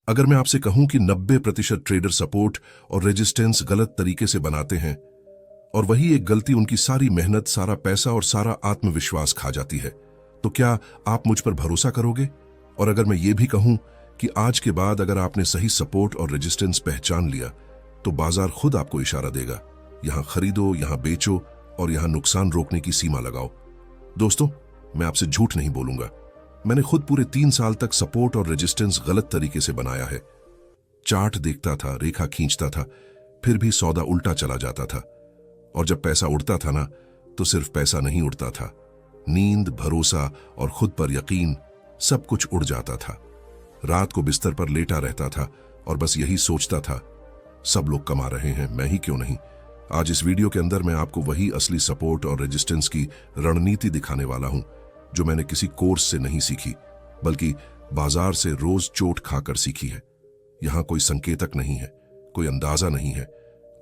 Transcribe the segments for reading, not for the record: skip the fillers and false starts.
अगर मैं आपसे कहूं कि 90% ट्रेडर सपोर्ट और रेजिस्टेंस गलत तरीके से बनाते हैं और वही एक गलती उनकी सारी मेहनत, सारा पैसा और सारा आत्मविश्वास खा जाती है, तो क्या आप मुझ पर भरोसा करोगे? और अगर मैं ये भी कहूं कि आज के बाद अगर आपने सही सपोर्ट और रेजिस्टेंस पहचान लिया तो बाजार खुद आपको इशारा देगा, यहां खरीदो, यहां बेचो और यहां नुकसान रोकने की सीमा लगाओ। दोस्तों, मैं आपसे झूठ नहीं बोलूंगा, मैंने खुद पूरे 3 साल तक सपोर्ट और रेजिस्टेंस गलत तरीके से बनाया है। चार्ट देखता था, रेखा खींचता था, फिर भी सौदा उल्टा चला जाता था। और जब पैसा उड़ता था ना, तो सिर्फ पैसा नहीं उड़ता था, नींद, भरोसा और खुद पर यकीन सब कुछ उड़ जाता था। रात को बिस्तर पर लेटा रहता था और बस यही सोचता था, सब लोग कमा रहे हैं, मैं ही क्यों नहीं। आज इस वीडियो के अंदर मैं आपको वही असली सपोर्ट और रेजिस्टेंस की रणनीति दिखाने वाला हूं जो मैंने किसी कोर्स से नहीं सीखी, बल्कि बाजार से रोज चोट खाकर सीखी है। यहां कोई संकेतक नहीं है, कोई अंदाजा नहीं है,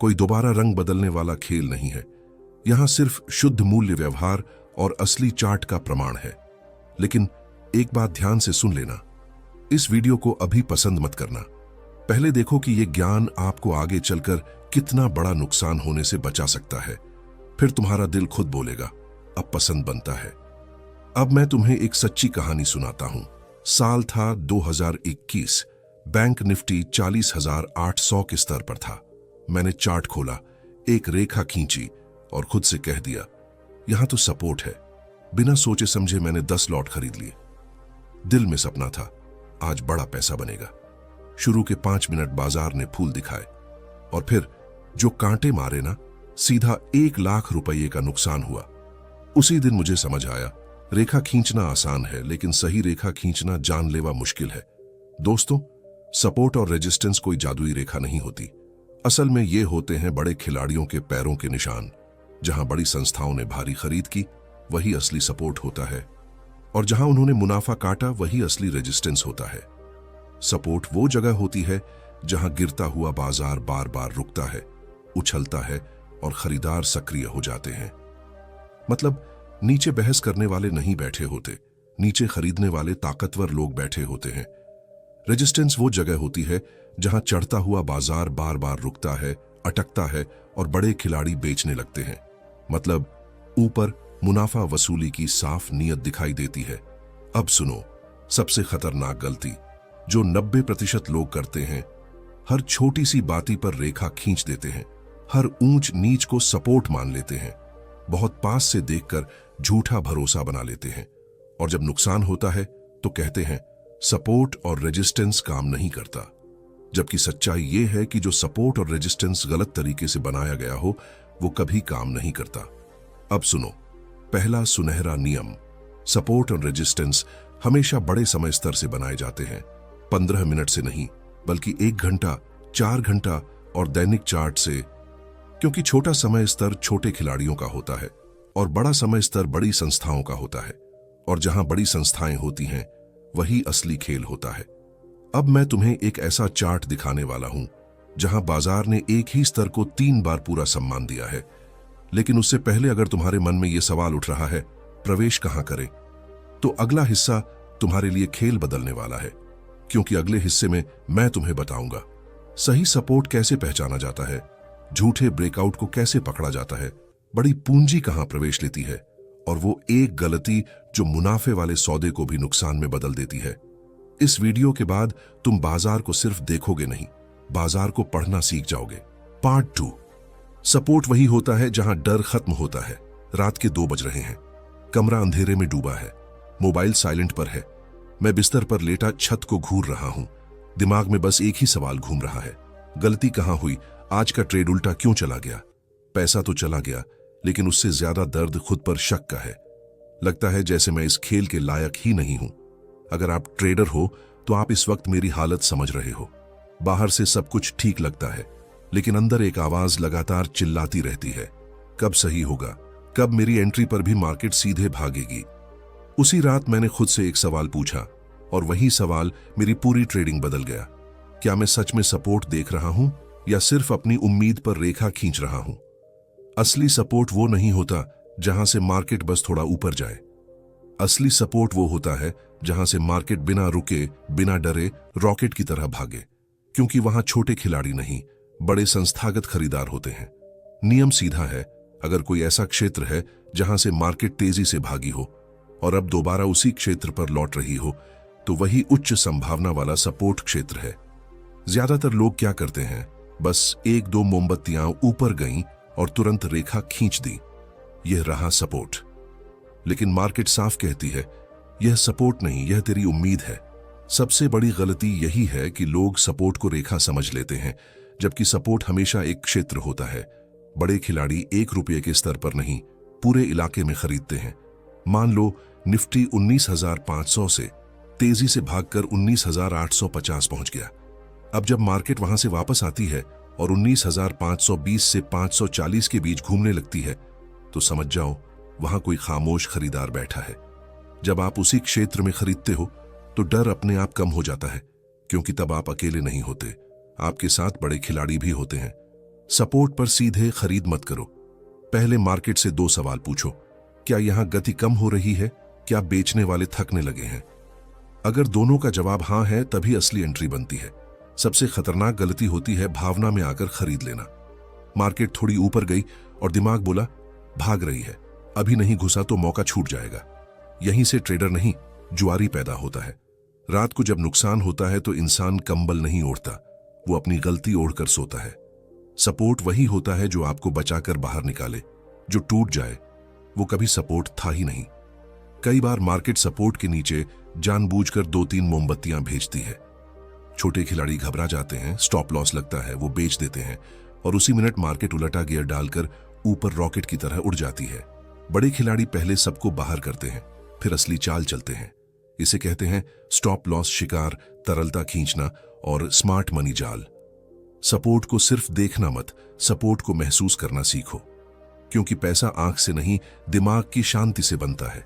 कोई दोबारा रंग बदलने वाला खेल नहीं है। यहां सिर्फ शुद्ध मूल्य व्यवहार और असली चार्ट का प्रमाण है। लेकिन एक बात ध्यान से सुन लेना, इस वीडियो को अभी पसंद मत करना। पहले देखो कि यह ज्ञान आपको आगे चलकर कितना बड़ा नुकसान होने से बचा सकता है। फिर तुम्हारा दिल खुद बोलेगा, अब पसंद बनता है। अब मैं तुम्हें एक सच्ची कहानी सुनाता हूं। साल था 2021। बैंक निफ्टी 40,800 के स्तर पर था। मैंने चार्ट खोला, एक रेखा खींची और खुद से कह दिया, यहां तो सपोर्ट है। बिना सोचे समझे मैंने 10 लॉट खरीद लिए। दिल में सपना था, आज बड़ा पैसा बनेगा। शुरू के 5 मिनट बाजार ने फूल दिखाए और फिर जो कांटे मारे ना, सीधा 1 लाख रुपये का नुकसान हुआ। उसी दिन मुझे समझ आया, रेखा खींचना आसान है, लेकिन सही रेखा खींचना जानलेवा मुश्किल है। दोस्तों, सपोर्ट और रेजिस्टेंस कोई जादुई रेखा नहीं होती। असल में ये होते हैं बड़े खिलाड़ियों के पैरों के निशान। जहां बड़ी संस्थाओं ने भारी खरीद की, वही असली सपोर्ट होता है, और जहां उन्होंने मुनाफा काटा, वही असली रेजिस्टेंस होता है। सपोर्ट वो जगह होती है जहां गिरता हुआ बाजार बार बार रुकता है, उछलता है और खरीदार सक्रिय हो जाते हैं। मतलब नीचे बहस करने वाले नहीं बैठे होते, नीचे खरीदने वाले ताकतवर लोग बैठे होते हैं। रेजिस्टेंस वो जगह होती है जहां चढ़ता हुआ बाजार बार बार रुकता है, अटकता है और बड़े खिलाड़ी बेचने लगते हैं। मतलब ऊपर मुनाफा वसूली की साफ नीयत दिखाई देती है। अब सुनो, सबसे खतरनाक गलती जो 90% लोग करते हैं, हर छोटी सी बाती पर रेखा खींच देते हैं, हर ऊंच नीच को सपोर्ट मान लेते हैं, बहुत पास से देखकर झूठा भरोसा बना लेते हैं, और जब नुकसान होता है तो कहते हैं सपोर्ट और रेजिस्टेंस काम नहीं करता। जबकि सच्चाई यह है कि जो सपोर्ट और रेजिस्टेंस गलत तरीके से बनाया गया हो, वो कभी काम नहीं करता। अब सुनो, पहला सुनहरा नियम, सपोर्ट और रेजिस्टेंस हमेशा बड़े समय स्तर से बनाए जाते हैं। 15 मिनट से नहीं, बल्कि 1 घंटा, 4 घंटा और दैनिक चार्ट से, क्योंकि छोटा समय स्तर छोटे खिलाड़ियों का होता है और बड़ा समय स्तर बड़ी संस्थाओं का होता है, और जहां बड़ी संस्थाएं होती हैं, वही असली खेल होता है। अब मैं तुम्हें एक ऐसा चार्ट दिखाने वाला हूं जहां बाजार ने एक ही स्तर को 3 बार पूरा सम्मान दिया है। लेकिन उससे पहले अगर तुम्हारे मन में यह सवाल उठ रहा है, प्रवेश कहां करें, तो अगला हिस्सा तुम्हारे लिए खेल बदलने वाला है, क्योंकि अगले हिस्से में मैं तुम्हें बताऊंगा सही सपोर्ट कैसे पहचाना जाता है, झूठे ब्रेकआउट को कैसे पकड़ा जाता है, बड़ी पूंजी कहां प्रवेश लेती है, और वो एक गलती जो मुनाफे वाले सौदे को भी नुकसान में बदल देती है। इस वीडियो के बाद तुम बाजार को सिर्फ देखोगे नहीं, बाजार को पढ़ना सीख जाओगे। पार्ट 2, सपोर्ट वही होता है जहां डर खत्म होता है। रात के 2 बज रहे हैं, कमरा अंधेरे में डूबा है, मोबाइल साइलेंट पर है, मैं बिस्तर पर लेटा छत को घूर रहा हूं। दिमाग में बस एक ही सवाल घूम रहा है, गलती कहां हुई, आज का ट्रेड उल्टा क्यों चला गया। पैसा तो चला गया, लेकिन उससे ज्यादा दर्द खुद पर शक का है। लगता है जैसे मैं इस खेल के लायक ही नहीं हूं। अगर आप ट्रेडर हो तो आप इस वक्त मेरी हालत समझ रहे हो। बाहर से सब कुछ ठीक लगता है, लेकिन अंदर एक आवाज लगातार चिल्लाती रहती है, कब सही होगा, कब मेरी एंट्री पर भी मार्केट सीधे भागेगी। उसी रात मैंने खुद से एक सवाल पूछा, और वही सवाल मेरी पूरी ट्रेडिंग बदल गया। क्या मैं सच में सपोर्ट देख रहा हूं या सिर्फ अपनी उम्मीद पर रेखा खींच रहा हूं? असली सपोर्ट वो नहीं होता जहां से मार्केट बस थोड़ा ऊपर जाए। असली सपोर्ट वो होता है जहां से मार्केट बिना रुके, बिना डरे रॉकेट की तरह भागे, क्योंकि वहां छोटे खिलाड़ी नहीं, बड़े संस्थागत खरीदार होते हैं। नियम सीधा है, अगर कोई ऐसा क्षेत्र है जहां से मार्केट तेजी से भागी हो और अब दोबारा उसी क्षेत्र पर लौट रही हो, तो वही उच्च संभावना वाला सपोर्ट क्षेत्र है। ज्यादातर लोग क्या करते हैं, बस एक दो मोमबत्तियां ऊपर गईं और तुरंत रेखा खींच दी, यह रहा सपोर्ट। लेकिन मार्केट साफ कहती है, यह सपोर्ट नहीं, यह तेरी उम्मीद है। सबसे बड़ी गलती यही है कि लोग सपोर्ट को रेखा समझ लेते हैं, जबकि सपोर्ट हमेशा एक क्षेत्र होता है। बड़े खिलाड़ी 1 रुपये के स्तर पर नहीं, पूरे इलाके में खरीदते हैं। मान लो निफ्टी 19,500 से तेजी से भागकर 19,850 पहुंच गया। अब जब मार्केट वहां से वापस आती है और 19,520 से 540 के बीच घूमने लगती है, तो समझ जाओ वहां कोई खामोश खरीदार बैठा है। जब आप उसी क्षेत्र में खरीदते हो तो डर अपने आप कम हो जाता है, क्योंकि तब आप अकेले नहीं होते, आपके साथ बड़े खिलाड़ी भी होते हैं। सपोर्ट पर सीधे खरीद मत करो। पहले मार्केट से 2 सवाल पूछो, क्या यहां गति कम हो रही है, क्या बेचने वाले थकने लगे हैं? अगर दोनों का जवाब हां है, तभी असली एंट्री बनती है। सबसे खतरनाक गलती होती है भावना में आकर खरीद लेना। मार्केट थोड़ी ऊपर गई और दिमाग बोला भाग रही है, अभी नहीं घुसा तो मौका छूट जाएगा। यहीं से ट्रेडर नहीं, जुआरी पैदा होता है। रात को जब नुकसान होता है तो इंसान कंबल नहीं ओढ़ता, वो अपनी गलती ओढ़कर सोता है। सपोर्ट वही होता है जो आपको बचाकर बाहर निकाले। जो टूट जाए वो कभी सपोर्ट था ही नहीं। कई बार मार्केट सपोर्ट के नीचे जानबूझकर 2-3 मोमबत्तियां भेजती है। छोटे खिलाड़ी घबरा जाते हैं, स्टॉप लॉस लगता है, वो बेच देते हैं और उसी मिनट मार्केट उलटा गियर डालकर ऊपर रॉकेट की तरह उड़ जाती है। बड़े खिलाड़ी पहले सबको बाहर करते हैं, फिर असली चाल चलते हैं। इसे कहते हैं स्टॉप लॉस शिकार, तरलता खींचना और स्मार्ट मनी जाल। सपोर्ट को सिर्फ देखना मत, सपोर्ट को महसूस करना सीखो, क्योंकि पैसा आंख से नहीं, दिमाग की शांति से बनता है।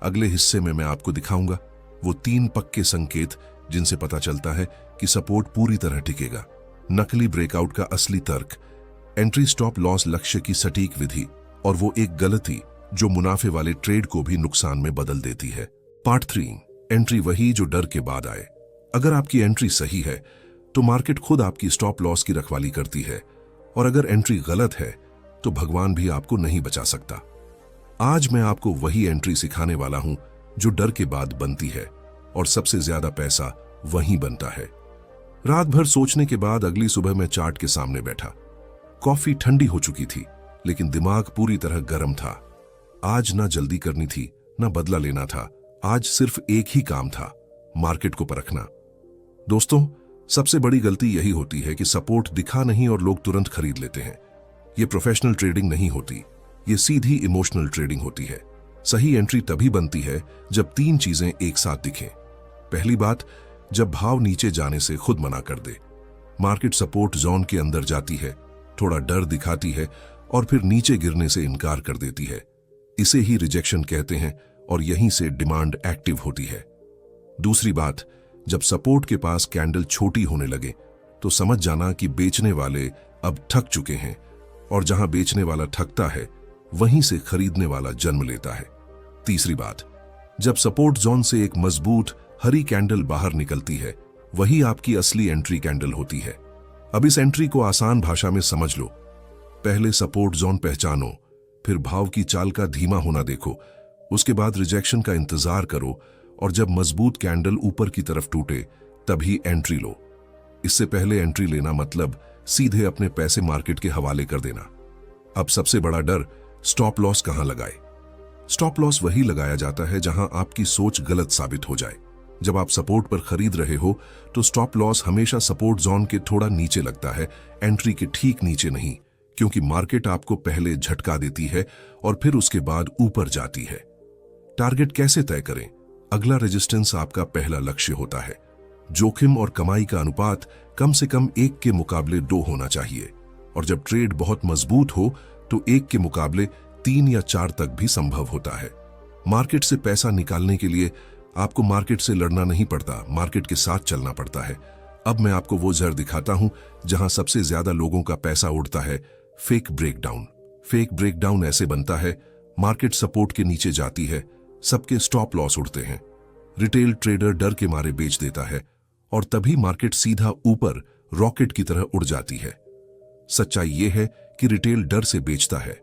अगले हिस्से में मैं आपको दिखाऊंगा वो 3 पक्के संकेत जिनसे पता चलता है कि सपोर्ट पूरी तरह टिकेगा, नकली ब्रेकआउट का असली तर्क, एंट्री स्टॉप लॉस लक्ष्य की सटीक विधि और वो एक गलती जो मुनाफे वाले ट्रेड को भी नुकसान में बदल देती है। पार्ट 3, एंट्री वही जो डर के बाद आए। अगर आपकी एंट्री सही है तो मार्केट खुद आपकी स्टॉप लॉस की रखवाली करती है, और अगर एंट्री गलत है तो भगवान भी आपको नहीं बचा सकता। आज मैं आपको वही एंट्री सिखाने वाला हूं जो डर के बाद बनती है, और सबसे ज्यादा पैसा वहीं बनता है। रात भर सोचने के बाद अगली सुबह मैं चार्ट के सामने बैठा। कॉफी ठंडी हो चुकी थी, लेकिन दिमाग पूरी तरह गर्म था। आज ना जल्दी करनी थी, ना बदला लेना था, आज सिर्फ एक ही काम था, मार्केट को परखना। दोस्तों, सबसे बड़ी गलती यही होती है कि सपोर्ट दिखा नहीं और लोग तुरंत खरीद लेते हैं। ये प्रोफेशनल ट्रेडिंग नहीं होती, ये सीधी इमोशनल ट्रेडिंग होती है। सही एंट्री तभी बनती है जब 3 चीजें एक साथ दिखें। पहली बात, जब भाव नीचे जाने से खुद मना कर दे। मार्केट सपोर्ट जोन के अंदर जाती है, थोड़ा डर दिखाती है और फिर नीचे गिरने से इनकार कर देती है। इसे ही रिजेक्शन कहते हैं और यहीं से डिमांड एक्टिव होती है। दूसरी बात, जब सपोर्ट के पास कैंडल छोटी होने लगे तो समझ जाना कि बेचने वाले अब थक चुके हैं, और जहां बेचने वाला थकता है वहीं से खरीदने वाला जन्म लेता है। तीसरी बात, जब सपोर्ट जोन से एक मजबूत हरी कैंडल बाहर निकलती है, वही आपकी असली एंट्री कैंडल होती है। अब इस एंट्री को आसान भाषा में समझ लो। पहले सपोर्ट जोन पहचानो, फिर भाव की चाल का धीमा होना देखो, उसके बाद रिजेक्शन का इंतजार करो, और जब मजबूत कैंडल ऊपर की तरफ टूटे तभी एंट्री लो। इससे पहले एंट्री लेना मतलब सीधे अपने पैसे मार्केट के हवाले कर देना। अब सबसे बड़ा डर, स्टॉप लॉस कहां लगाए। स्टॉप लॉस वही लगाया जाता है जहां आपकी सोच गलत साबित हो जाए। जब आप सपोर्ट पर खरीद रहे हो तो स्टॉप लॉस हमेशा सपोर्ट जोन के थोड़ा नीचे लगता है, एंट्री के ठीक नीचे नहीं, क्योंकि मार्केट आपको पहले झटका देती है और फिर उसके बाद ऊपर जाती है। टारगेट कैसे तय करें? अगला रेजिस्टेंस आपका पहला लक्ष्य होता है। जोखिम और कमाई का अनुपात कम से कम 1 के मुकाबले 2 होना चाहिए, और जब ट्रेड बहुत मजबूत हो तो 1 के मुकाबले 3 या 4 तक भी संभव होता है। मार्केट से पैसा निकालने के लिए आपको मार्केट से लड़ना नहीं पड़ता, मार्केट के साथ चलना पड़ता है। अब मैं आपको वो जर दिखाता हूं जहां सबसे ज्यादा लोगों का पैसा उड़ता है, फेक ब्रेकडाउन। फेक ब्रेकडाउन ऐसे बनता है, मार्केट सपोर्ट के नीचे जाती है, सबके स्टॉप लॉस उड़ते हैं। रिटेल ट्रेडर डर के मारे बेच देता है और तभी मार्केट सीधा ऊपर रॉकेट की तरह उड़ जाती है। सच्चाई यह है कि रिटेल डर से बेचता है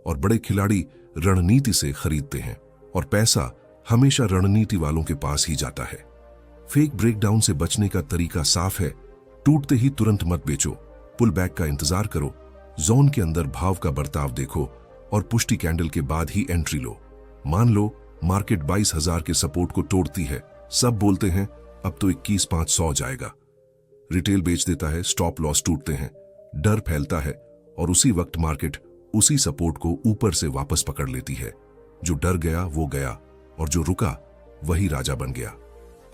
और बड़े खिलाड़ी रणनीति से खरीदते हैं, और पैसा हमेशा रणनीति वालों के पास ही जाता है। फेक ब्रेकडाउन से बचने का तरीका साफ है। टूटते ही तुरंत मत बेचो, पुल बैक का इंतजार करो, जोन के अंदर भाव का बर्ताव देखो और पुष्टि कैंडल के बाद ही एंट्री लो। मान लो मार्केट 22,000 के सपोर्ट को तोड़ती है, सब बोलते हैं अब तो 21,500 जाएगा। रिटेल बेच देता है, स्टॉप लॉस टूटते हैं, डर फैलता है और उसी वक्त मार्केट उसी सपोर्ट को ऊपर से वापस पकड़ लेती है। जो डर गया वो गया और जो रुका वही राजा बन गया।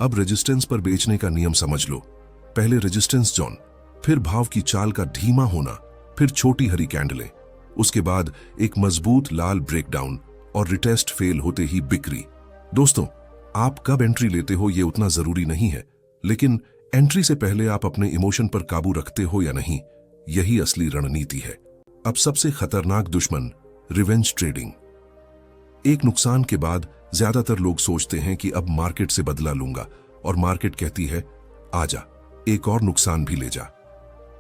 अब रेजिस्टेंस पर बेचने का नियम समझ लो। पहले रेजिस्टेंस जोन, फिर भाव की चाल का धीमा होना, फिर छोटी हरी कैंडलें, उसके बाद एक मजबूत लाल ब्रेकडाउन और रिटेस्ट फेल होते ही बिक्री। दोस्तों, आप कब एंट्री लेते हो ये उतना जरूरी नहीं है, लेकिन एंट्री से पहले आप अपने इमोशन पर काबू रखते हो या नहीं, यही असली रणनीति है। अब सबसे खतरनाक दुश्मन, रिवेंज ट्रेडिंग। एक नुकसान के बाद ज्यादातर लोग सोचते हैं कि अब मार्केट से बदला लूंगा, और मार्केट कहती है आजा, एक और नुकसान भी ले जा।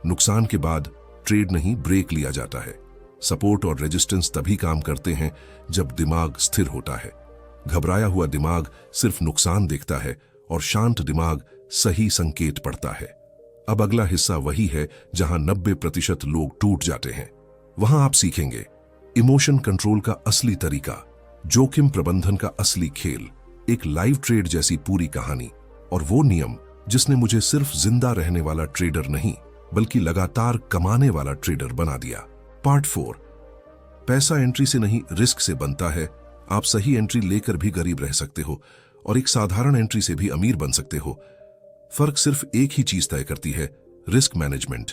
नुकसान के बाद ट्रेड नहीं, ब्रेक लिया जाता है। सपोर्ट और रेजिस्टेंस तभी काम करते हैं जब दिमाग स्थिर होता है। घबराया हुआ दिमाग सिर्फ नुकसान देखता है और शांत दिमाग सही संकेत पढ़ता है। अब अगला हिस्सा वही है जहां 90% लोग टूट जाते हैं। वहां आप सीखेंगे इमोशन कंट्रोल का असली तरीका, जोखिम प्रबंधन का असली खेल, एक लाइव ट्रेड जैसी पूरी कहानी, और वो नियम जिसने मुझे सिर्फ जिंदा रहने वाला ट्रेडर नहीं बल्कि लगातार कमाने वाला ट्रेडर बना दिया। पार्ट 4। पैसा एंट्री से नहीं, रिस्क से बनता है। आप सही एंट्री लेकर भी गरीब रह सकते हो और एक साधारण एंट्री से भी अमीर बन सकते हो। फर्क सिर्फ एक ही चीज तय करती है, रिस्क मैनेजमेंट।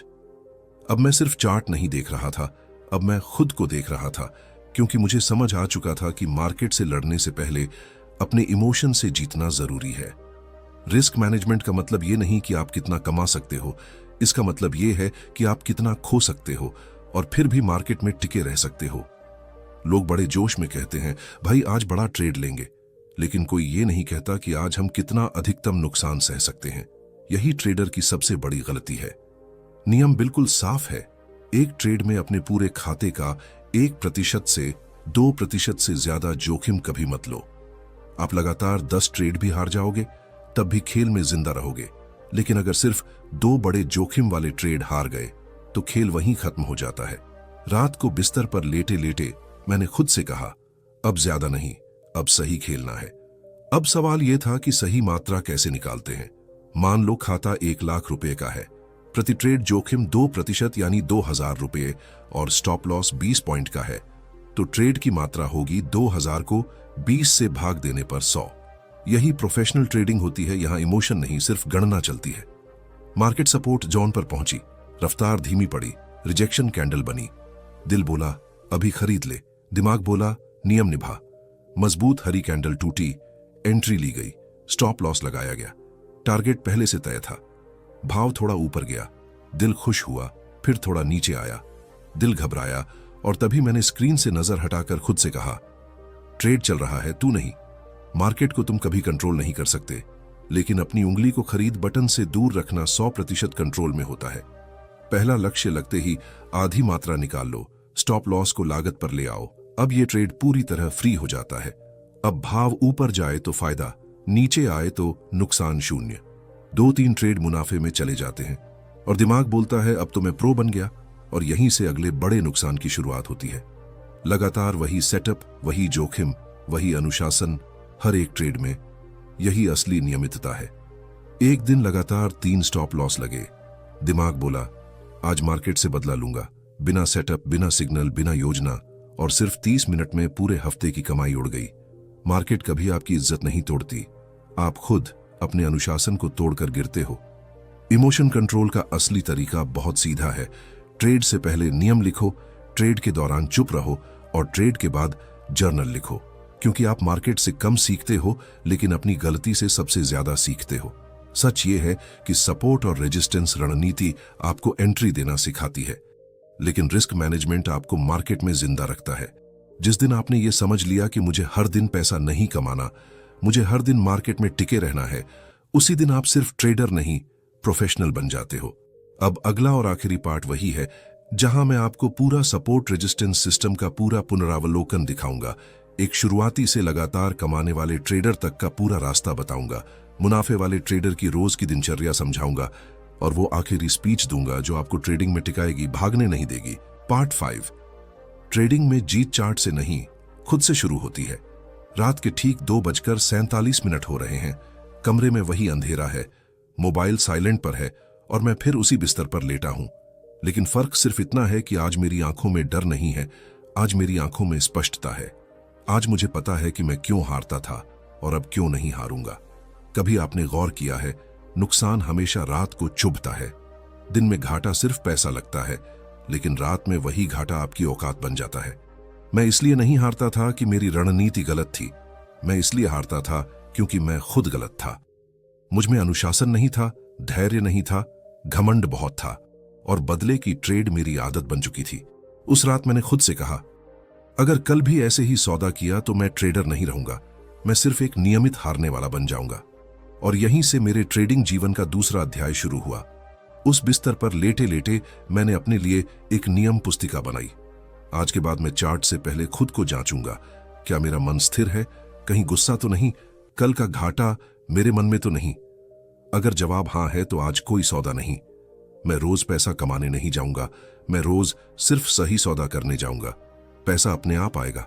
अब मैं सिर्फ चार्ट नहीं देख रहा था, अब मैं खुद को देख रहा था, क्योंकि मुझे समझ आ चुका था कि मार्केट से लड़ने से पहले अपने इमोशन से जीतना जरूरी है। रिस्क मैनेजमेंट का मतलब ये नहीं कि आप कितना कमा सकते हो, इसका मतलब ये है कि आप कितना खो सकते हो और फिर भी मार्केट में टिके रह सकते हो। लोग बड़े जोश में कहते हैं भाई आज बड़ा ट्रेड लेंगे, लेकिन कोई ये नहीं कहता कि आज हम कितना अधिकतम नुकसान सह सकते हैं। यही ट्रेडर की सबसे बड़ी गलती है। नियम बिल्कुल साफ है, एक ट्रेड में अपने पूरे खाते का 1% से 2% से ज्यादा जोखिम कभी मत लो। आप लगातार 10 ट्रेड भी हार जाओगे तब भी खेल में जिंदा रहोगे, लेकिन अगर सिर्फ 2 बड़े जोखिम वाले ट्रेड हार गए तो खेल वहीं खत्म हो जाता है। रात को बिस्तर पर लेटे लेटे मैंने खुद से कहा अब ज्यादा नहीं, अब सही खेलना है। अब सवाल यह था कि सही मात्रा कैसे निकालते हैं। मान लो खाता 1 लाख रुपए का है, प्रति ट्रेड जोखिम 2% यानी 2,000 रुपए और स्टॉप लॉस 20 पॉइंट का है, तो ट्रेड की मात्रा होगी 2,000 को 20 से भाग देने पर 100। यही प्रोफेशनल ट्रेडिंग होती है, यहां इमोशन नहीं सिर्फ गणना चलती है। मार्केट सपोर्ट जोन पर पहुंची, रफ्तार धीमी पड़ी, रिजेक्शन कैंडल बनी। दिल बोला अभी खरीद ले, दिमाग बोला नियम निभा। मजबूत हरी कैंडल टूटी, एंट्री ली गई, स्टॉप लॉस लगाया गया। टारगेट पहले से तय था। भाव थोड़ा ऊपर गया, दिल खुश हुआ, फिर थोड़ा नीचे आया, दिल घबराया, और तभी मैंने स्क्रीन से नजर हटाकर खुद से कहा ट्रेड चल रहा है, तू नहीं। मार्केट को तुम कभी कंट्रोल नहीं कर सकते, लेकिन अपनी उंगली को खरीद बटन से दूर रखना 100% कंट्रोल में होता है। पहला लक्ष्य लगते ही आधी मात्रा निकाल लो, स्टॉप लॉस को लागत पर ले आओ। अब ये ट्रेड पूरी तरह फ्री हो जाता है। अब भाव ऊपर जाए तो फायदा, नीचे आए तो नुकसान शून्य। 2-3 ट्रेड मुनाफे में चले जाते हैं और दिमाग बोलता है अब तो मैं प्रो बन गया, और यहीं से अगले बड़े नुकसान की शुरुआत होती है। लगातार वही सेटअप, वही जोखिम, वही अनुशासन, हर एक ट्रेड में यही असली नियमितता है। एक दिन लगातार 3 स्टॉप लॉस लगे। दिमाग बोला आज मार्केट से बदला लूंगा, बिना सेटअप, बिना सिग्नल, बिना योजना, और सिर्फ 30 मिनट में पूरे हफ्ते की कमाई उड़ गई। मार्केट कभी आपकी इज्जत नहीं तोड़ती, आप खुद अपने अनुशासन को तोड़कर गिरते हो। इमोशन कंट्रोल का असली तरीका बहुत सीधा है। ट्रेड से पहले नियम लिखो, ट्रेड के दौरान चुप रहो और ट्रेड के बाद जर्नल लिखो, क्योंकि आप मार्केट से कम सीखते हो लेकिन अपनी गलती से सबसे ज्यादा सीखते हो। सच ये है कि सपोर्ट और रेजिस्टेंस रणनीति आपको एंट्री देना सिखाती है, लेकिन रिस्क मैनेजमेंट आपको मार्केट में जिंदा रखता है। जिस दिन आपने ये समझ लिया कि मुझे हर दिन पैसा नहीं कमाना, मुझे हर दिन मार्केट में टिके रहना है, उसी दिन आप सिर्फ ट्रेडर नहीं, प्रोफेशनल बन जाते हो। अब अगला और आखिरी पार्ट वही है जहां मैं आपको पूरा सपोर्ट रेजिस्टेंस सिस्टम का पूरा पुनरावलोकन दिखाऊंगा। एक शुरुआती से लगातार कमाने वाले ट्रेडर तक का पूरा रास्ता बताऊंगा, मुनाफे वाले ट्रेडर की रोज की दिनचर्या समझाऊंगा और वो आखिरी स्पीच दूंगा जो आपको ट्रेडिंग में टिकाएगी, भागने नहीं देगी। पार्ट 5। ट्रेडिंग में जीत चार्ट से नहीं, खुद से शुरू होती है। रात के ठीक 2:47 हो रहे हैं। कमरे में वही अंधेरा है, मोबाइल साइलेंट पर है और मैं फिर उसी बिस्तर पर लेटा हूं। लेकिन फर्क सिर्फ इतना है कि आज मेरी आंखों में डर नहीं है, आज मेरी आंखों में स्पष्टता है। आज मुझे पता है कि मैं क्यों हारता था और अब क्यों नहीं हारूंगा। कभी आपने गौर किया है, नुकसान हमेशा रात को चुभता है। दिन में घाटा सिर्फ पैसा लगता है, लेकिन रात में वही घाटा आपकी औकात बन जाता है। मैं इसलिए नहीं हारता था कि मेरी रणनीति गलत थी, मैं इसलिए हारता था क्योंकि मैं खुद गलत था। मुझ में अनुशासन नहीं था, धैर्य नहीं था, घमंड बहुत था और बदले की ट्रेड मेरी आदत बन चुकी थी। उस रात मैंने खुद से कहा, अगर कल भी ऐसे ही सौदा किया तो मैं ट्रेडर नहीं रहूंगा, मैं सिर्फ एक नियमित हारने वाला बन जाऊंगा। और यहीं से मेरे ट्रेडिंग जीवन का दूसरा अध्याय शुरू हुआ। उस बिस्तर पर लेटे लेटे मैंने अपने लिए एक नियम पुस्तिका बनाई। आज के बाद मैं चार्ट से पहले खुद को जांचूंगा, क्या मेरा मन स्थिर है, कहीं गुस्सा तो नहीं, कल का घाटा मेरे मन में तो नहीं। अगर जवाब हां है तो आज कोई सौदा नहीं। मैं रोज पैसा कमाने नहीं जाऊंगा, मैं रोज सिर्फ सही सौदा करने जाऊंगा। पैसा अपने आप आएगा।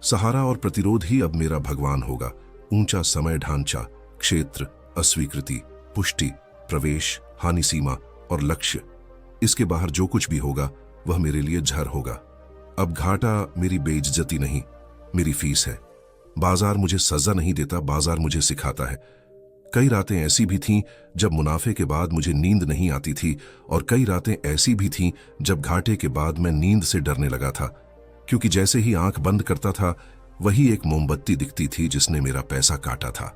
सहारा और प्रतिरोध ही अब मेरा भगवान होगा। ऊंचा समय ढांचा, क्षेत्र, अस्वीकृति, पुष्टि, प्रवेश, हानि सीमा और लक्ष्य, इसके बाहर जो कुछ भी होगा वह मेरे लिए झर होगा। अब घाटा मेरी बेइज्जती नहीं, मेरी फीस है। बाजार मुझे सजा नहीं देता, बाजार मुझे सिखाता है। कई रातें ऐसी भी थीं जब मुनाफे के बाद मुझे नींद नहीं आती थी और कई रातें ऐसी भी थीं जब घाटे के बाद मैं नींद से डरने लगा था, क्योंकि जैसे ही आंख बंद करता था वही एक मोमबत्ती दिखती थी जिसने मेरा पैसा काटा था।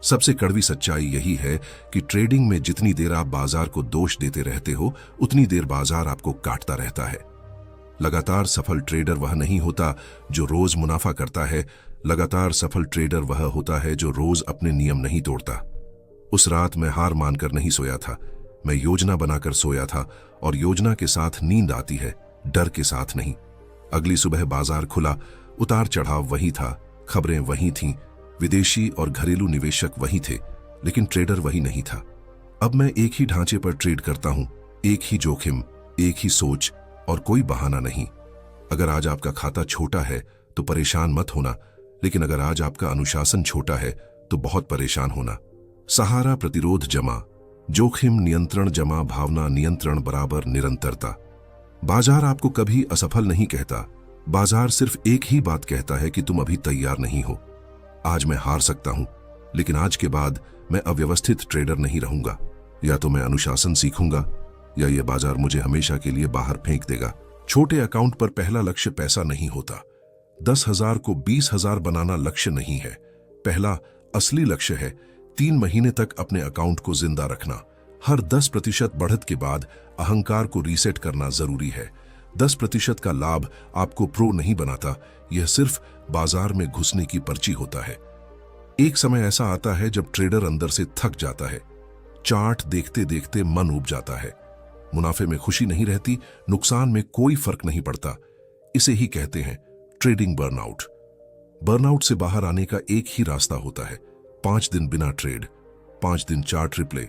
सबसे कड़वी सच्चाई यही है कि ट्रेडिंग में जितनी देर आप बाजार को दोष देते रहते हो, उतनी देर बाजार आपको काटता रहता है। लगातार सफल ट्रेडर वह नहीं होता जो रोज मुनाफा करता है, लगातार सफल ट्रेडर वह होता है जो रोज अपने नियम नहीं तोड़ता। उस रात मैं हार मानकर नहीं सोया था, मैं योजना बनाकर सोया था और योजना के साथ नींद आती है, डर के साथ नहीं। अगली सुबह बाजार खुला, उतार चढ़ाव वही था, खबरें वही थीं, विदेशी और घरेलू निवेशक वही थे, लेकिन ट्रेडर वही नहीं था। अब मैं एक ही ढांचे पर ट्रेड करता हूं, एक ही जोखिम, एक ही सोच और कोई बहाना नहीं। अगर आज आपका खाता छोटा है तो परेशान मत होना, लेकिन अगर आज आपका अनुशासन छोटा है तो बहुत परेशान होना। सहारा प्रतिरोध जमा, जोखिम नियंत्रण जमा भावना नियंत्रण बराबर निरंतरता। बाजार आपको कभी असफल नहीं कहता, बाजार सिर्फ एक ही बात कहता है कि तुम अभी तैयार नहीं हो। आज मैं हार सकता हूं, लेकिन आज के बाद मैं अव्यवस्थित ट्रेडर नहीं रहूंगा। या तो मैं अनुशासन सीखूंगा या ये बाजार मुझे हमेशा के लिए बाहर फेंक देगा। छोटे अकाउंट पर पहला लक्ष्य पैसा नहीं होता। 10,000 को 20,000 बनाना लक्ष्य नहीं है। पहला असली लक्ष्य है 3 महीने तक अपने अकाउंट को जिंदा रखना। हर 10% बढ़त के बाद अहंकार को रीसेट करना जरूरी है। 10% का लाभ आपको प्रो नहीं बनाता, यह सिर्फ बाजार में घुसने की पर्ची होता है। एक समय ऐसा आता है जब ट्रेडर अंदर से थक जाता है, चार्ट देखते देखते मन ऊब जाता है। मुनाफे में खुशी नहीं रहती, नुकसान में कोई फर्क नहीं पड़ता। इसे ही कहते हैं ट्रेडिंग बर्नआउट। बर्नआउट से बाहर आने का एक ही रास्ता होता है, 5 दिन बिना ट्रेड, 5 दिन चार्ट रिप्ले,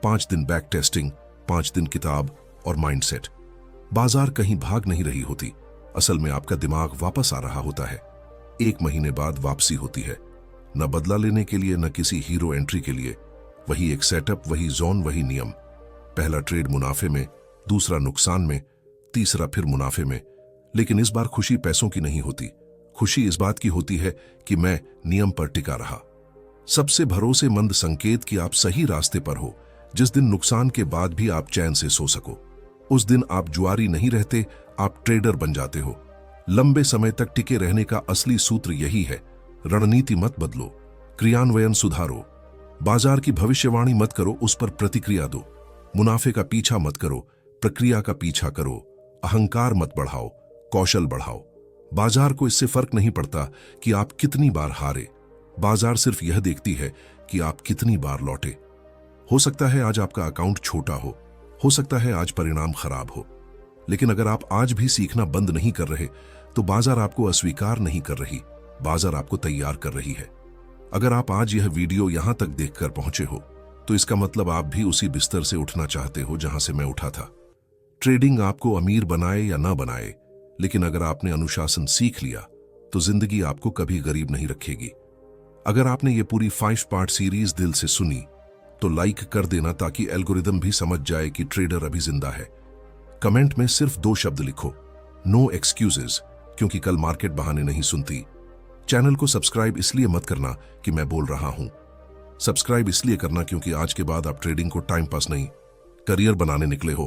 5 दिन बैक टेस्टिंग, 5 दिन किताब और माइंडसेट। बाजार कहीं भाग नहीं रही होती, असल में आपका दिमाग वापस आ रहा होता है। 1 महीने बाद वापसी होती है, न बदला लेने के लिए न किसी हीरो एंट्री के लिए। वही एक सेटअप, वही जोन, वही नियम। पहला ट्रेड मुनाफे में, दूसरा नुकसान में, तीसरा फिर मुनाफे में। लेकिन इस बार खुशी पैसों की नहीं होती, खुशी इस बात की होती है कि मैं नियम पर टिका रहा। सबसे भरोसेमंद संकेत कि आप सही रास्ते पर हो, जिस दिन नुकसान के बाद भी आप चैन से सो सको। उस दिन आप जुआरी नहीं रहते, आप ट्रेडर बन जाते हो। लंबे समय तक टिके रहने का असली सूत्र यही है, रणनीति मत बदलो, क्रियान्वयन सुधारो। बाजार की भविष्यवाणी मत करो, उस पर प्रतिक्रिया दो। मुनाफे का पीछा मत करो, प्रक्रिया का पीछा करो। अहंकार मत बढ़ाओ, कौशल बढ़ाओ। बाजार को इससे फर्क नहीं पड़ता कि आप कितनी बार हारे। बाजार सिर्फ यह देखती है कि आप कितनी बार लौटे। हो सकता है आज आपका अकाउंट छोटा हो सकता है आज परिणाम खराब हो, लेकिन अगर आप आज भी सीखना बंद नहीं कर रहे तो बाजार आपको अस्वीकार नहीं कर रही, बाजार आपको तैयार कर रही है। अगर आप आज यह वीडियो यहां तक देखकर पहुंचे हो तो इसका मतलब आप भी उसी बिस्तर से उठना चाहते हो जहां से मैं उठा था। ट्रेडिंग आपको अमीर बनाए या ना बनाए, लेकिन अगर आपने अनुशासन सीख लिया तो जिंदगी आपको कभी गरीब नहीं रखेगी। अगर आपने ये पूरी 5 पार्ट सीरीज दिल से सुनी तो लाइक कर देना ताकि एल्गोरिदम भी समझ जाए कि ट्रेडर अभी जिंदा है। कमेंट में सिर्फ 2 शब्द लिखो, नो एक्सक्यूजेस, क्योंकि कल मार्केट बहाने नहीं सुनती। चैनल को सब्सक्राइब इसलिए मत करना कि मैं बोल रहा हूं, सब्सक्राइब इसलिए करना क्योंकि आज के बाद आप ट्रेडिंग को टाइम पास नहीं, करियर बनाने निकले हो।